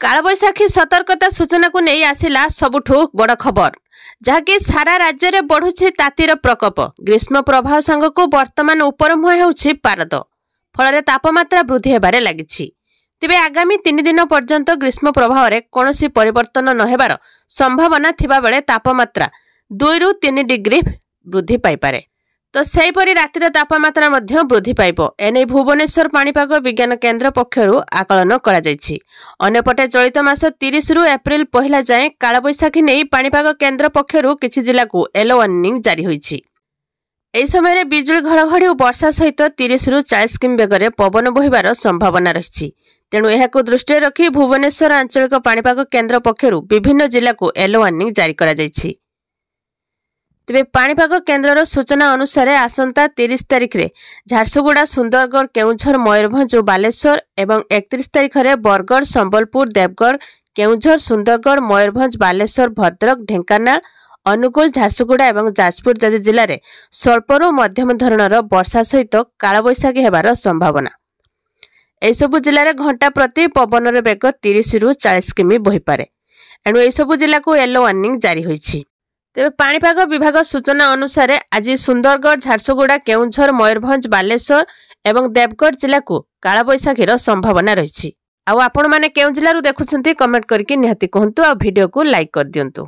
कालबैशाखी सतर्कता सूचना को नहीं आसिला सबुठू बड़ खबर जहाँकि सारा राज्य में बढ़ुछि तातीर प्रकोप। ग्रीष्म प्रभाव सांगको वर्तमान उपरमुहां हेउछि पारद, फल तापमात्रा वृद्धि हेबारे लागिछि। तेबे आगामी 3 दिन पर्यंत ग्रीष्म प्रभाव में कौनसी परिवर्तन नहेबार संभावना थिबा बेले तापमात्रा 2 ରୁ 3 डिग्री वृद्धि पाइपारे। तो सेहीपरि रातिर तापमात्रा मध्य वृद्धि पाइबो। एने भुवनेश्वर पाणीपाग विज्ञान केन्द्र पक्षरु आकलन करा जायछि। अन्यपटे चलित मास 30 ରୁ एप्रिल 1 जाए कालबैशाखी नहीं पाणीपाग केन्द्र पक्षरु किछि जिला को येलो वार्निंग जारी होइछि। एही समय बिजुली घड़घड़ी और वर्षा सहित 30 ରୁ 40 किमी बेगरे पवन बहिबार संभावना रहिछि। तेणु एहाको दृष्टि रखी भुवनेश्वर आंचलिक पाणीपाग केन्द्र पक्षरु विभिन्न जिला को येलो वार्निंग जारी करा जायछि। तेबे पाणीपाग केन्द्रर सूचना अनुसार आसंता 30 तारिख रे झारसुगुड़ा, सुंदरगढ़, केउझर, मयूरभंज और बालेश्वर एवं 31 तारिख रे बरगढ़, संबलपुर, देवगढ़, केउझर, सुंदरगढ़, मयूरभंज, बालेश्वर, भद्रक, ढेंकानाल, अनुगुल, झारसुगुड़ा और जाजपुर आदि जिले में स्वल्परू मध्यम धरणर वर्षा सहित कालबैशाखी हेबार संभावना। एसबु जिले में घंटा प्रति पवनर बेग 30 ରୁ 40 किमी बहिपारे। एणु एसबु जिला को येलो वार्निंग जारी होइछि। तेबे पाणीपाग विभाग सूचना अनुसार आज सुंदरगढ़, झारसुगुड़ा, केउझर, मयूरभंज, बालेश्वर एवं देवगढ़ जिला को कालबैशाखीर संभावना रही। आपण माने केउ जिल्लारू देखुछंती कमेंट करके निहाती कहंतु आ वीडियो को लाइक कर दियंतु।